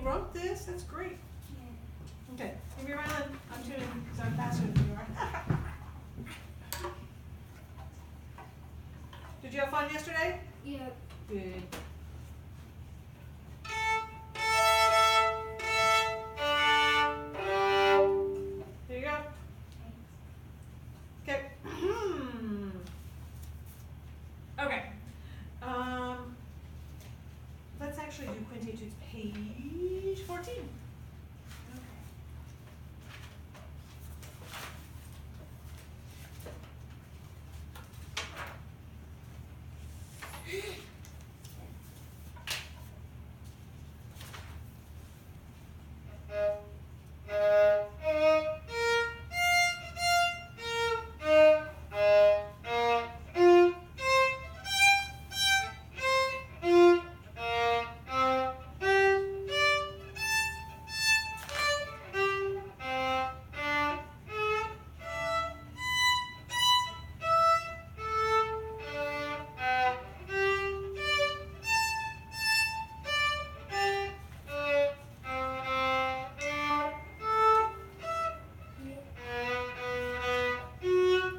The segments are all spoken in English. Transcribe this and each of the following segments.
wrote this? That's great. Yeah. Okay, give me your violin. I'm tuning because I'm faster than you are. Did you have fun yesterday? Yeah. Good. There you go. Okay. Okay. Let's actually do Quintitude's page 14.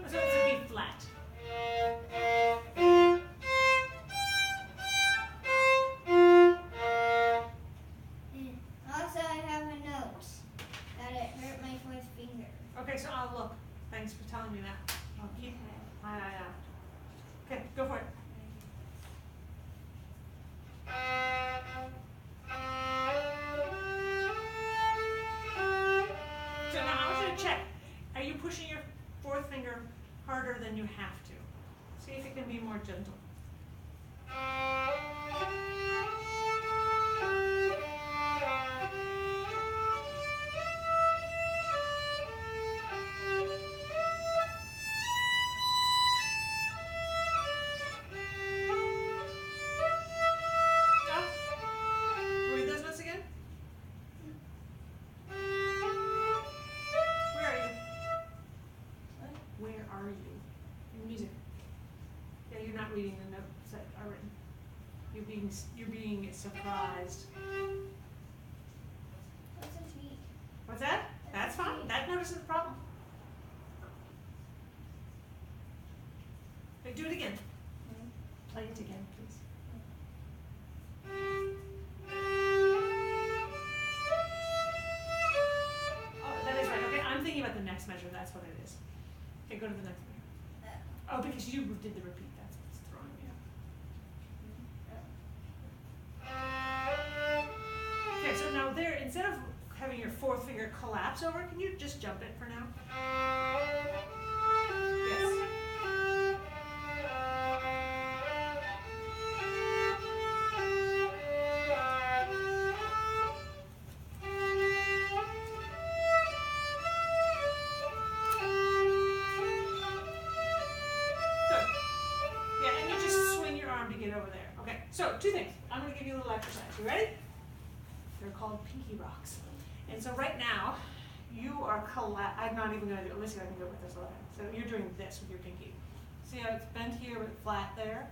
So it's a B flat. And also, I have a note that it hurt my fourth finger. Okay, so I'll look. Thanks for telling me that. I'll keep my eye out. Okay, go for it. So now I want you to check. Are you pushing your fourth finger harder than you have to? See if it can be more gentle. Stop. Read those notes again. Where are you? Where are you? In music. Yeah, you're not reading the notes that are written. You're being surprised. What's a tweet? What's that? That's fine. That notice is the problem. Okay, do it again. Play it again, please. Oh, that is right. Okay, I'm thinking about the next measure. That's what it is. Okay, go to the next measure. Oh, because you did the repeat. That's what's throwing me off. Okay, so now there, instead of having your fourth finger collapse over, can you just jump it for now? Yes. Good. Yeah, and you just swing your arm to get over there. Okay, so two things. I'm going to give you a little exercise. You ready? They're called pinky rocks. And so right now, you are I'm not even going to do it. Let me see if I can do it with this other hand. So you're doing this with your pinky. See how it's bent here but flat there?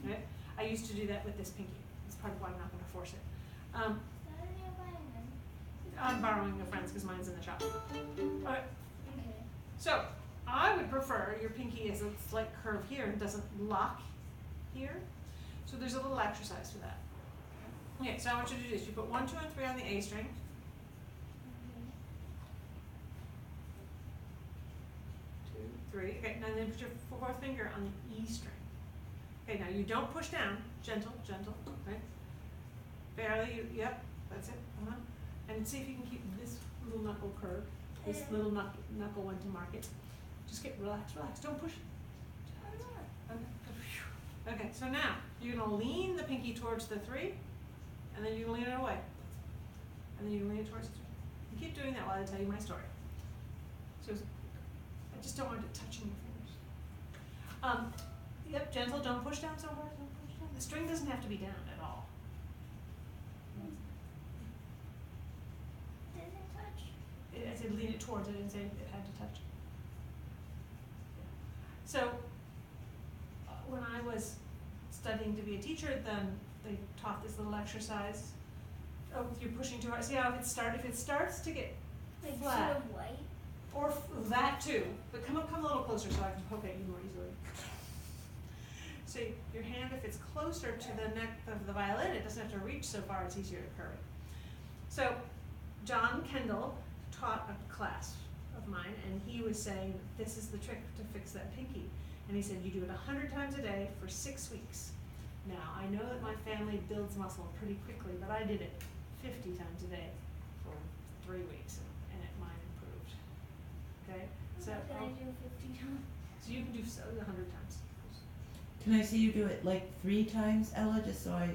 Right? I used to do that with this pinky. That's part of why I'm not going to force it. I'm borrowing a friend's because mine's in the shop. Okay. So I would prefer your pinky as a slight curve here and doesn't lock here. So there's a little exercise for that. Okay, so I want you to do this. You put 1, 2, and 3 on the A string. 2, 3. Okay, now then put your fourth finger on the E string. Okay, now you don't push down. Gentle, gentle. Right? Barely. Yep, that's it. And see if you can keep this little knuckle curved. This little knuckle one to mark it. Just get relaxed, relax. Don't push. Okay. Okay, so now you're going to lean the pinky towards the 3, and then you lean it away. And then you lean it towards the 3. And keep doing that while I tell you my story. So I just don't want it touching your fingers. Yep, gentle. Don't push down so hard. Don't push down. The string doesn't have to be down at all. I said lean it towards it. I didn't say it had to touch. So when I was studying to be a teacher, then they taught this little exercise Oh, you're pushing too hard. See how if it starts to get Like flat. sort of white. Or that too, but come a little closer so I can poke at you more easily. So your hand, if it's closer to the neck of the violin, it doesn't have to reach so far, it's easier to curve it. So John Kendall taught a class of mine, and he was saying, this is the trick to fix that pinky. And he said, you do it 100 times a day for 6 weeks. Now, I know that my family builds muscle pretty quickly, but I did it 50 times a day for 3 weeks, and mine improved. Okay? So, Can I do 50 times? so you can do 100 times. Can I see you do it like 3 times, Ella, just so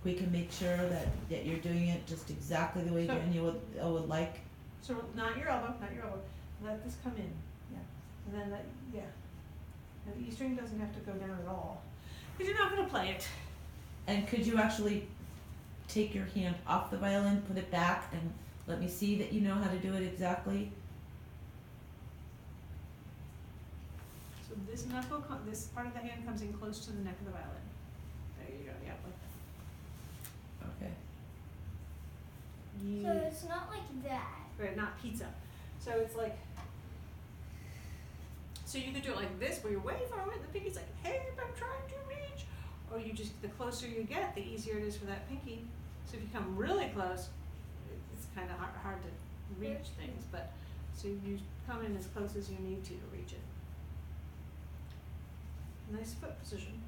we can make sure that you're doing it just exactly the way So- Daniel would like? So not your elbow. Let this come in. Yeah. And then and the E string doesn't have to go down at all. Because you're not going to play it. And could you actually take your hand off the violin, put it back, and let me see that you know how to do it exactly? So this knuckle, this part of the hand comes in close to the neck of the violin. There you go. Yeah. Okay. So it's not like that. Right, not pizza. So it's like, so you could do it like this, where you're way far away, and the pinky's like, hey, I'm trying to reach. Or you just, the closer you get, the easier it is for that pinky. So if you come really close, it's kind of hard to reach things, but so you come in as close as you need to reach it. Nice foot position.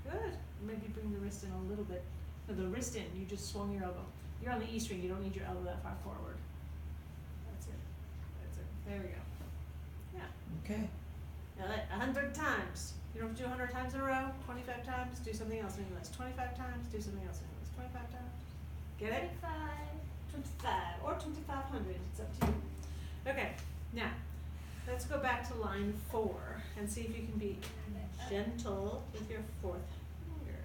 Good. Maybe bring the wrist in a little bit. No, the wrist in, you just swung your elbow. You're on the E string, you don't need your elbow that far forward. That's it. That's it. There we go. Yeah. Okay. Now that 100 times. You don't have to do 100 times in a row, 25 times, do something else meaningless. 25 times, do something else meaningless. 25 times. Get it? 25 or 2,500, it's up to you. Okay, now let's go back to line 4 and see if you can be gentle with your 4th finger.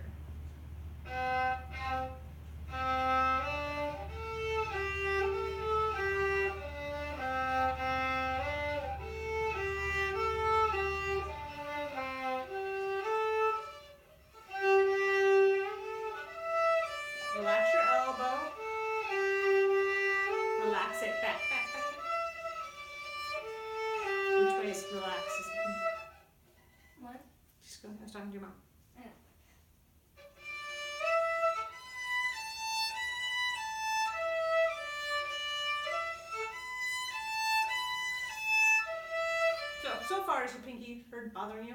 Relax your elbow. Relax it. Back. Which way is relax? What? Just go. I was talking to your mom. So far, is your pinky hurt bothering you?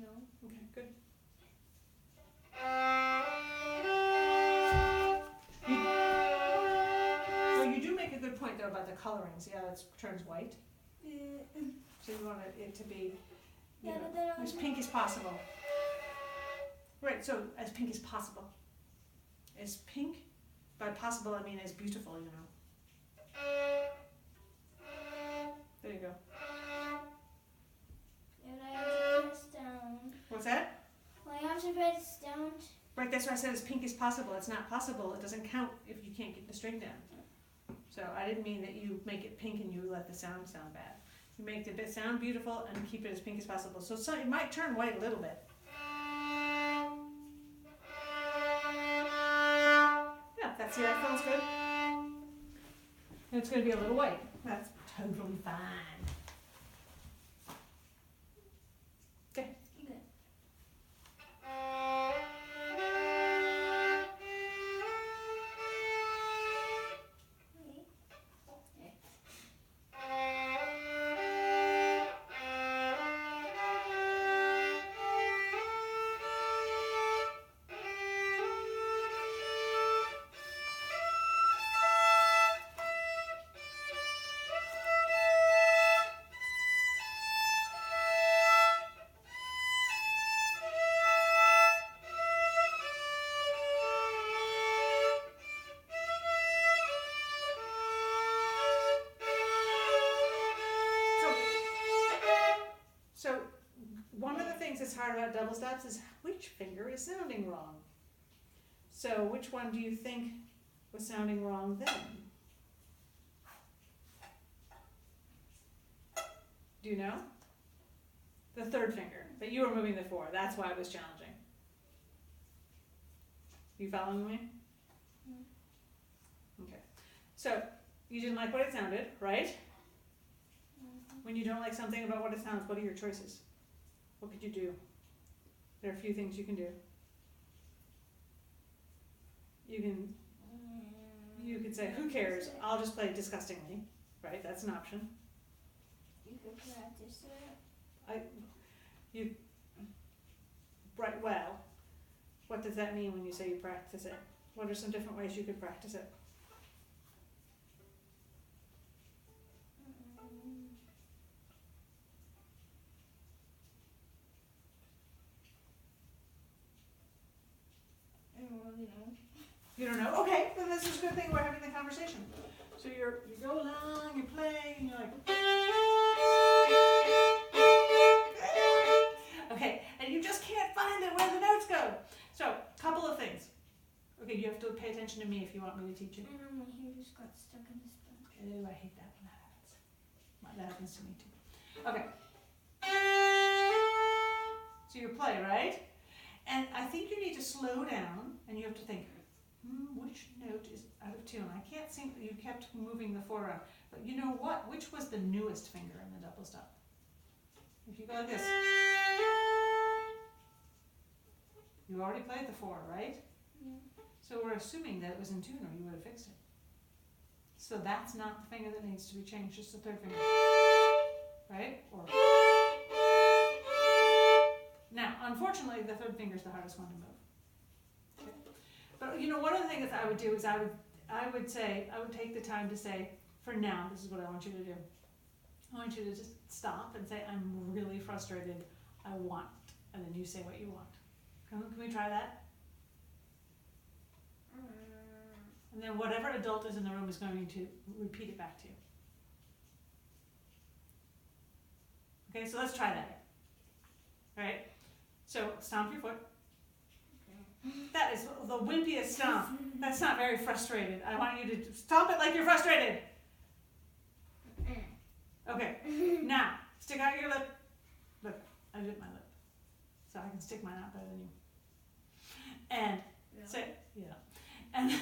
No. Okay, good. So you do make a good point though about the coloring. See how it turns white? So you want it to be, Yeah, but then as pink as possible. Right, so as pink as possible. As pink, by possible I mean as beautiful, you know. There you go. And I have to press down. What's that? Well, I have to press down. Right, that's why I said as pink as possible. It's not possible. It doesn't count if you can't get the string down. So I didn't mean that you make it pink and you let the sound bad. You make the bit sound beautiful and keep it as pink as possible. So it might turn white a little bit. Yeah, that feels good. And it's going to be a little white. That's totally fine. Okay. Okay. So one of the things that's hard about double stops is which finger is sounding wrong. So which one do you think was sounding wrong then? Do you know? the third finger, but you were moving the 4. That's why it was challenging. You following me? Okay. So, you didn't like what it sounded, right? When you don't like something about what it sounds, what are your choices? What could you do? There are a few things you can do. You could say, who cares? I'll just play disgustingly, right? That's an option. You could practice it. Right, well, what does that mean when you say you practice it? What are some different ways you could practice it? I don't really know. You don't know? Okay, then this is a good thing we're having the conversation. So you go along, you play, and you're like, okay, and you just can't find it where the notes go. So, couple of things. Okay, you have to pay attention to me if you want me to teach you. I know my hair just got stuck in the sponge. Oh, I hate that when that happens. That happens to me too. Okay. So you play, right? And I think you need to slow down and you have to think, which note is out of tune? I can't think, you kept moving the 4 around. But you know what? Which was the newest finger in the double stop? If you go like this, you already played the 4, right? Yeah. So we're assuming that it was in tune or you would have fixed it. So that's not the finger that needs to be changed, just the third finger. Right? Or now, unfortunately, the third finger is the hardest one to move. Okay. But you know, one of the things that I would do is I would take the time to say, for now, this is what I want you to do. I want you to just stop and say, I'm really frustrated, I want, and then you say what you want. Can we try that? And then whatever adult is in the room is going to repeat it back to you. Okay, so let's try that. All right? So stomp your foot. That is the wimpiest stomp. That's not very frustrated. I want you to stomp it like you're frustrated. Okay, now stick out your lip. Look, I did my lip. So I can stick mine out better than you. And say, yeah. And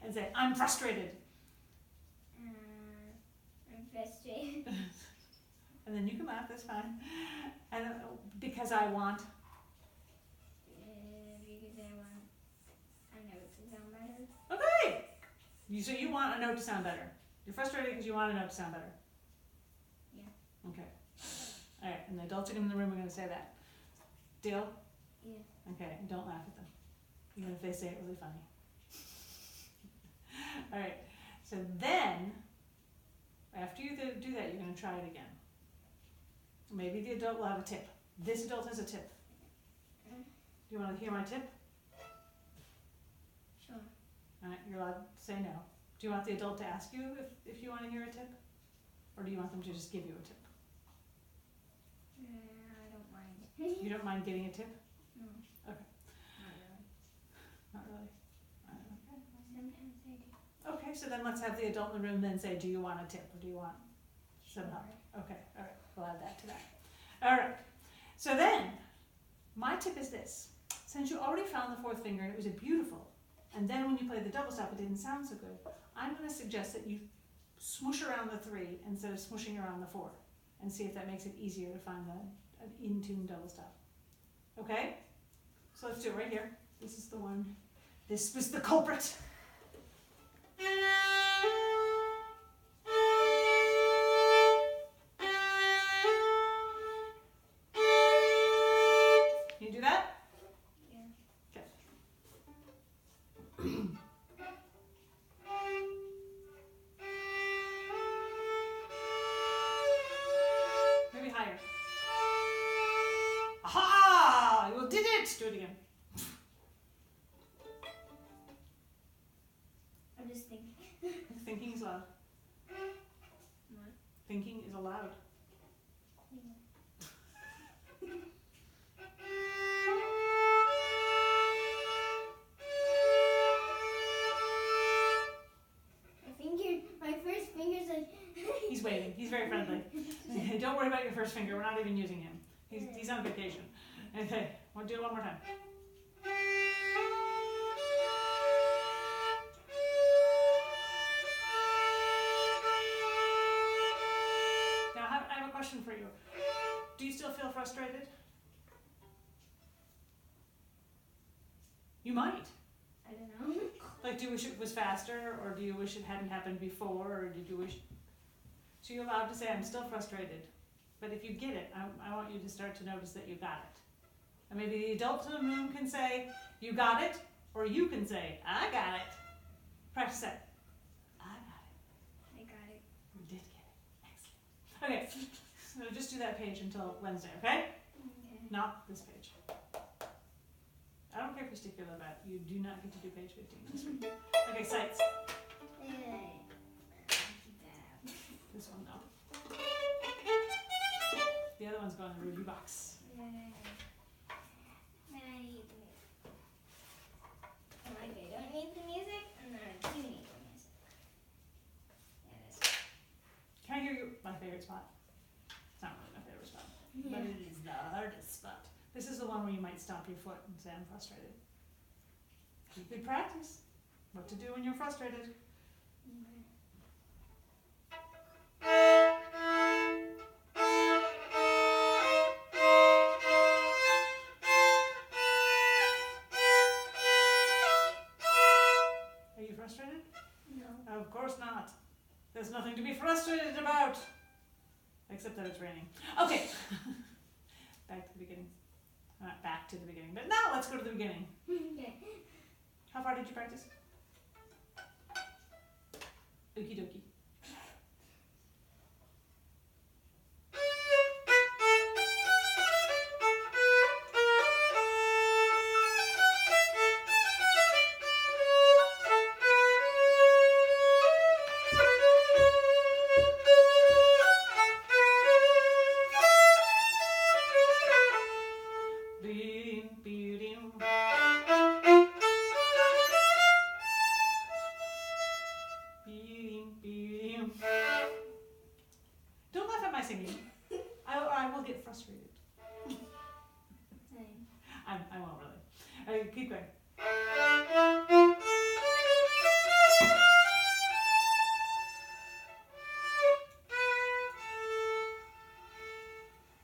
and say, I'm frustrated. I'm frustrated. And then you can laugh, that's fine. And because I want. Because I want a note to sound better. Okay! So you want a note to sound better. You're frustrated because you want a note to sound better. Yeah. Okay. All right, and the adults in the room are going to say that. Deal? Yeah. Okay, and don't laugh at them, even if they say it really funny. All right, so then, after you do that, you're going to try it again. Maybe the adult will have a tip. This adult has a tip. Do you want to hear my tip? Sure. All right, you're allowed to say no. Do you want the adult to ask you if you want to hear a tip? Or do you want them to just give you a tip? I don't mind. You don't mind getting a tip? No. Okay. Not really. Not really? Okay. Sometimes I do. Okay, so then let's have the adult in the room then say, do you want a tip or do you want some help? Okay, all right, we'll add that to that. All right, so then, my tip is this. Since you already found the 4th finger and it was beautiful, and then when you played the double stop it didn't sound so good, I'm going to suggest that you smoosh around the 3 instead of smooshing around the 4 and see if that makes it easier to find an in-tune double stop. Okay? So let's do it right here. This is the one. This was the culprit. Can you do that? Yeah. Okay. Maybe higher. Aha! You did it! Do it again. I'm just thinking. Thinking is loud. What? Thinking is allowed. Yeah. My first finger's like. He's He's waiting. He's very friendly. Don't worry about your first finger. We're not even using him. He's on vacation. Okay, we'll do it one more time. Now, I have a question for you. Do you still feel frustrated? You might. I don't know. Like, do you wish it was faster, or do you wish it hadn't happened before, or did you wish... So you're allowed to say, I'm still frustrated. But if you get it, I want you to start to notice that you got it. And maybe the adult in the room can say, you got it, or you can say, I got it. Practice that. I got it. I got it. You did get it. Excellent. Okay, so just do that page until Wednesday, okay? Okay. Not this page. I don't care if you stick your lip out. You do not get to do page 15 this week. Okay, sights. Yay. This one, though. The other one's going in the review box. Yay. Then I need the music. I'm like, I don't need the music, and then I do need the music. Yeah, this Can I hear you? My favorite spot. It's not really my favorite spot, but it is the hardest spot. This is the one where you might stomp your foot and say, I'm frustrated. You could practice what to do when you're frustrated. Okay. Are you frustrated? No. Of course not. There's nothing to be frustrated about. Except that it's raining. Okay. Back to the beginning. Not back to the beginning, but now let's go to the beginning. Okay. How far did you practice? Okie dokie. Don't laugh at my singing. I will get frustrated. Same. I won't really. Okay, keep going.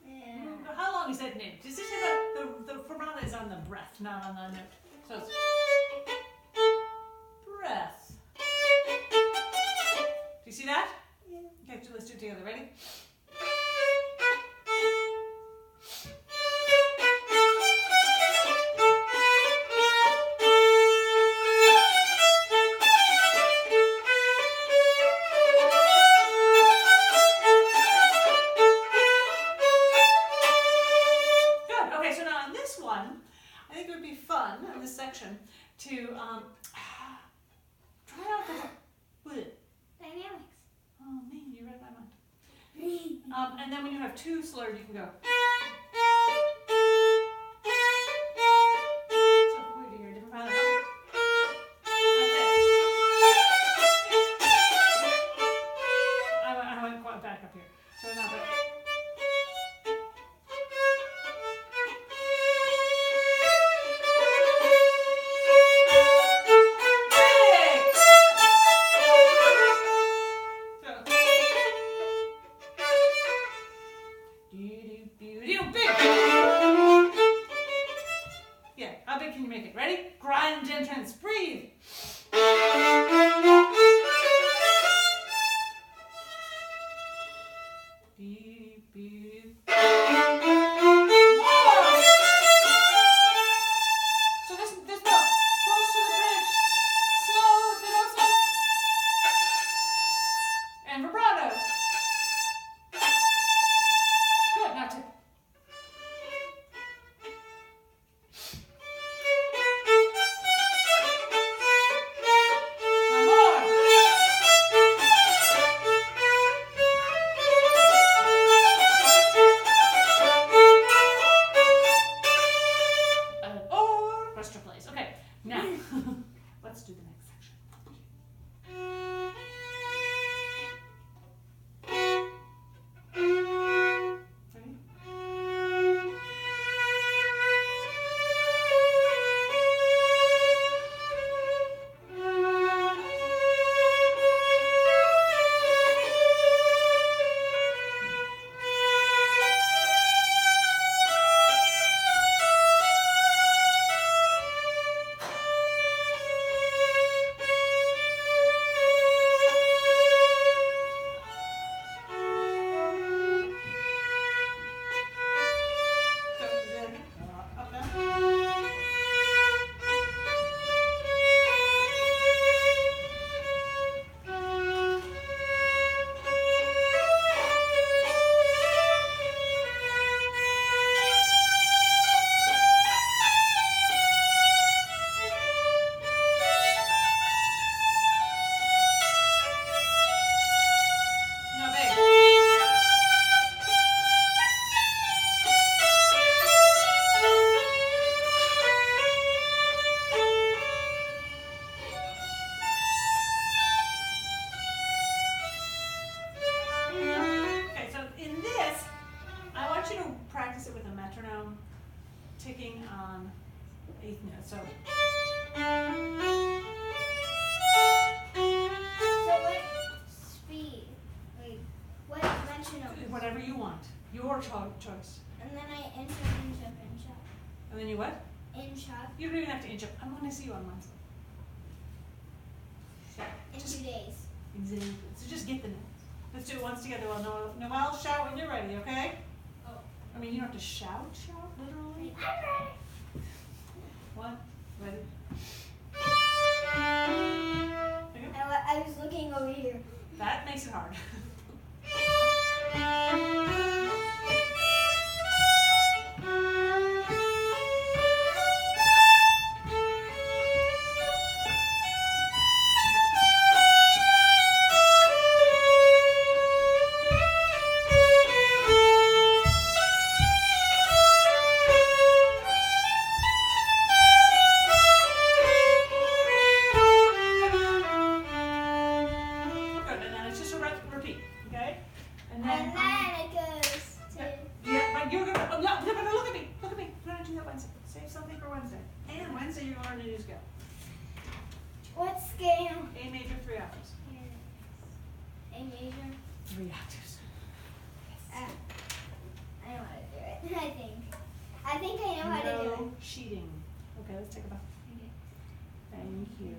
Yeah. How long is that note? Does this have the vibrato is on the breath, not on the note. So it's breath. Do you see that? Yeah. Okay, so let's do it together. Ready? Good. Okay, so now in this one, I think it would be fun in this section to try out the bleh. Dynamics. Oh man, you read my mind. And then when you have two slurred, you can go. So weird to hear a different violin. Okay. That's it. I went quite back up here. So now the. Yeah, how big can you make it? Ready? Grand entrance. Breathe. Beep, beep. More. So this more. Close to the bridge. Slow, but also. And vibrato. Good, now tip. Now more. eighth note. So So what speed? Like, what metronome? whatever you want, your choice. And then I inch up, inch up, inch up. And then you what? Inch up You don't even have to inch up. I'm going to see you on Wednesday. Yeah, in just 2 days. exactly. So just get the notes. Let's do it once together. Well, Noelle, shout when you're ready, okay? Oh. I mean, you don't have to shout, literally. I'm ready. One, ready. Okay. I was looking over here. That makes it hard. Good, and then it's just a repeat, okay? And then, And then it goes to. yeah, but you're gonna, oh, no, but look at me, we're gonna do that Wednesday. Save something for Wednesday. And Wednesday you're gonna learn to do scale. What scale? A major, 3 octaves. A major. 3 octaves. Ah, I know how to do it. I think I know how to do it. No cheating. Okay, let's take a bath. Thank you.